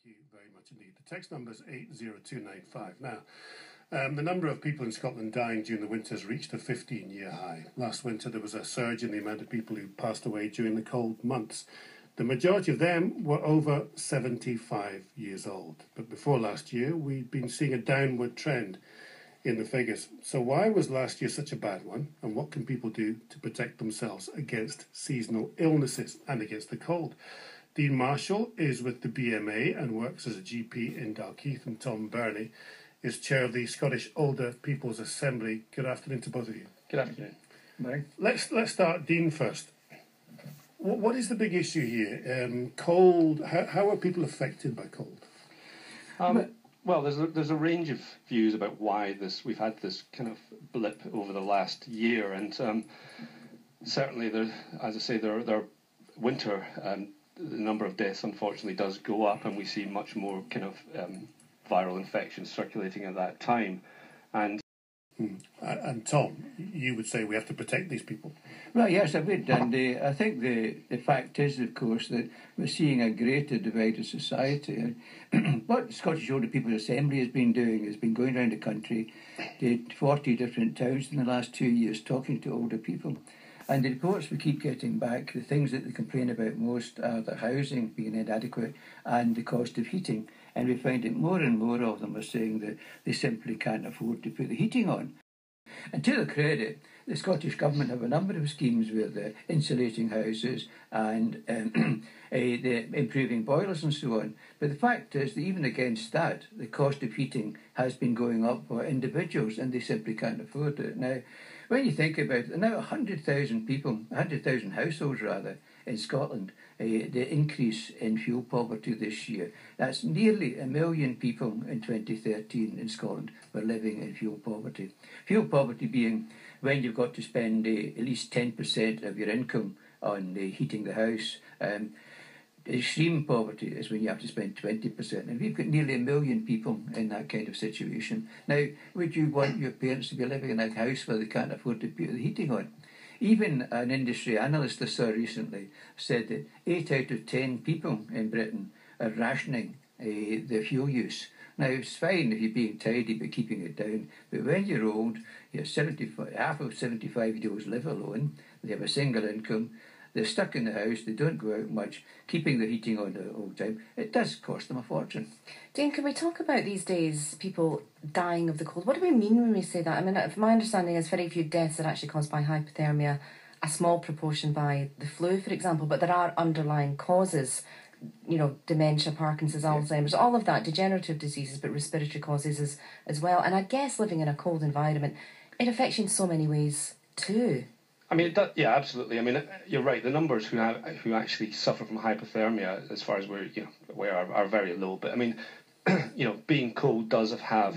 you very much indeed. The text number is 80295. Now, the number of people in Scotland dying during the winter has reached a 15-year high. Last winter there was a surge in the amount of people who passed away during the cold months. The majority of them were over 75 years old. But before last year, we'd been seeing a downward trend in the figures. So why was last year such a bad one? And what can people do to protect themselves against seasonal illnesses and against the cold? Dean Marshall is with the BMA and works as a GP in Dalkeith, and Tom Berney is chair of the Scottish Older People's Assembly. Good afternoon to both of you. Good afternoon. Morning. Let's start Dean first. What is the big issue here? Cold. How are people affected by cold? Well, there's a range of views about why we've had this kind of blip over the last year, and certainly there, as I say, there are winter. The number of deaths unfortunately does go up, and we see much more kind of viral infections circulating at that time. And Tom, you would say we have to protect these people. Well, yes, I would, and I think the fact is, of course, that we're seeing a greater divide of society. What the Scottish Older People's Assembly has been doing has been going around the country to 40 different towns in the last 2 years talking to older people. And the reports we keep getting back, the things that they complain about most are the housing being inadequate and the cost of heating. And we find that more and more of them are saying that they simply can't afford to put the heating on. And to their credit, the Scottish Government have a number of schemes where they're insulating houses and they're improving boilers and so on. But the fact is that even against that, the cost of heating has been going up for individuals, and they simply can't afford it. Now, when you think about it, there are now 100,000 people, 100,000 households rather, in Scotland, the increase in fuel poverty this year. That's nearly 1 million people in 2013 in Scotland were living in fuel poverty. Fuel poverty being when you've got to spend at least 10% of your income on heating the house. Extreme poverty is when you have to spend 20%. And we've got nearly 1 million people in that kind of situation. Now, would you want your parents to be living in a house where they can't afford to put the heating on? Even an industry analyst I saw recently said that 8 out of 10 people in Britain are rationing their fuel use. Now, it's fine if you're being tidy but keeping it down, but when you're old, you're 75, half of 75-year-olds live alone, they have a single income, they're stuck in the house, they don't go out much, keeping the heating on the whole time, it does cost them a fortune. Dean, can we talk about these days people dying of the cold? What do we mean when we say that? I mean, my understanding is very few deaths are actually caused by hypothermia, a small proportion by the flu, for example, but there are underlying causes, you know, dementia, Parkinson's, Alzheimer's, all of that, degenerative diseases, but respiratory causes as well. And I guess living in a cold environment, it affects you in so many ways too. I mean, yeah, absolutely. I mean, you're right. The numbers who actually suffer from hypothermia, as far as we're aware, are very low. But I mean, being cold does have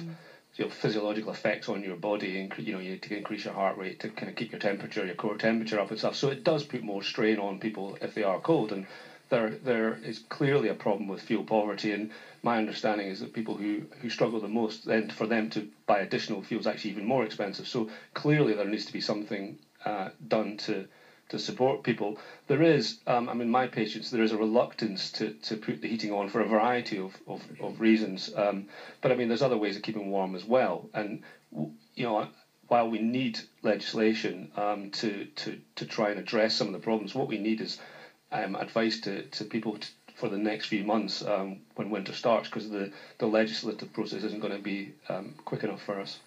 physiological effects on your body. And you need to increase your heart rate to kind of keep your temperature, your core temperature up and stuff. So it does put more strain on people if they are cold. And there is clearly a problem with fuel poverty. And my understanding is that people who struggle the most, then for them to buy additional fuel is actually even more expensive. So clearly there needs to be something done to support people. There is, my patients, there is a reluctance to put the heating on for a variety of reasons. But I mean, there's other ways of keeping warm as well. And while we need legislation to try and address some of the problems, what we need is advice to people for the next few months when winter starts, because the legislative process isn't going to be quick enough for us.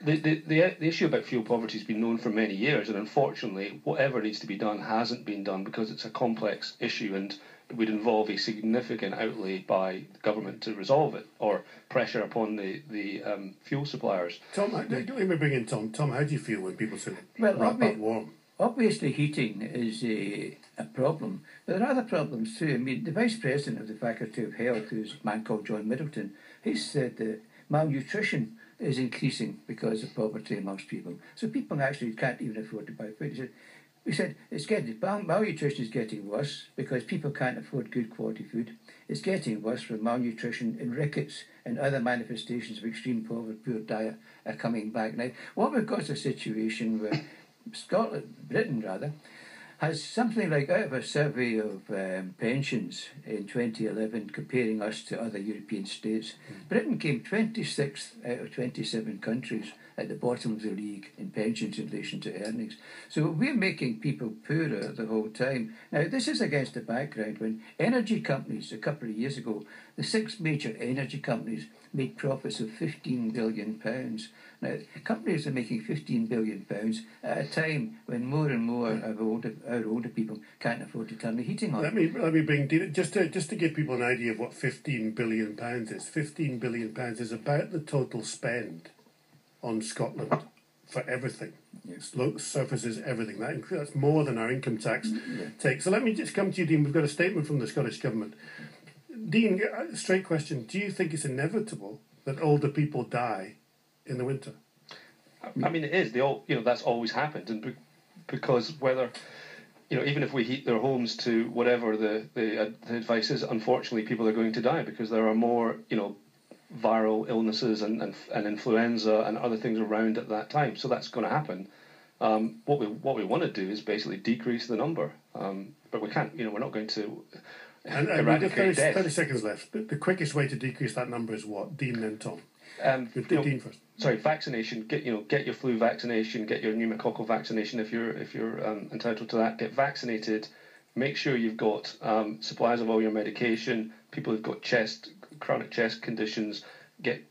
The issue about fuel poverty has been known for many years, and unfortunately whatever needs to be done hasn't been done because it's a complex issue and it would involve a significant outlay by the government to resolve it, or pressure upon the fuel suppliers. Tom, let me bring in Tom. Tom, how do you feel when people say warm? Obviously heating is a problem, but there are other problems too. I mean, the Vice President of the Faculty of Health, who's a man called John Middleton, he said that malnutrition is increasing because of poverty amongst people. So people actually can't even afford to buy food. He said malnutrition is getting worse because people can't afford good quality food. It's getting worse from malnutrition and rickets and other manifestations of extreme poor diet are coming back. Now, what we've got is a situation where Britain has something like, out of a survey of pensions in 2011 comparing us to other European states, Britain came 26th out of 27 countries at the bottom of the league in pensions in relation to earnings. So we're making people poorer the whole time. Now, this is against the background when energy companies, a couple of years ago, the 6 major energy companies made profits of £15 billion. Now, companies are making £15 billion at a time when more and more of our older people can't afford to turn the heating on. Let me bring just to give people an idea of what £15 billion is. £15 billion is about the total spend on Scotland for everything. Yes. Slopes, surfaces, everything. That's more than our income tax takes. So let me just come to you, Dean. We've got a statement from the Scottish Government. Dean, straight question. Do you think it's inevitable that older people die in the winter? I mean, it is. That's always happened, and because whether, even if we heat their homes to whatever the advice is, unfortunately, people are going to die because there are more, viral illnesses and influenza and other things around at that time. So that's going to happen. What we want to do is basically decrease the number, but we can't. We're not going to. And eradicate death. 30 seconds left. The quickest way to decrease that number is what? Dean, then Tom. Dean first. Sorry, vaccination. Get your flu vaccination. Get your pneumococcal vaccination if you're entitled to that. Get vaccinated. Make sure you've got supplies of all your medication. People who've got chronic chest conditions. Get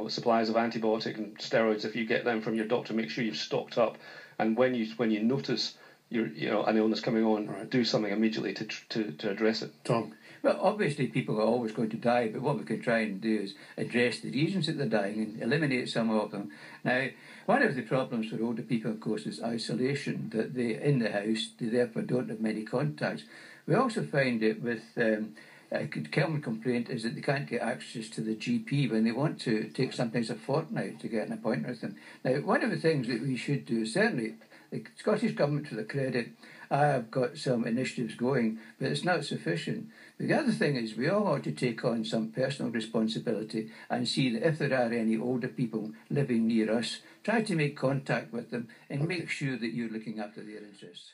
supplies of antibiotic and steroids if you get them from your doctor. Make sure you've stocked up. And when you notice an illness coming on, right, do something immediately to address it. Tom. Well, obviously people are always going to die, but what we can try and do is address the reasons that they're dying and eliminate some of them. Now, one of the problems for older people, of course, is isolation, that they in the house, they therefore don't have many contacts. We also find it with a common complaint is that they can't get access to the GP when they want to. It takes sometimes a fortnight to get an appointment with them. Now, one of the things that we should do, certainly the Scottish Government, to their credit, have got some initiatives going, but it's not sufficient. But the other thing is we all ought to take on some personal responsibility and see that if there are any older people living near us, try to make contact with them and make sure that you're looking after their interests.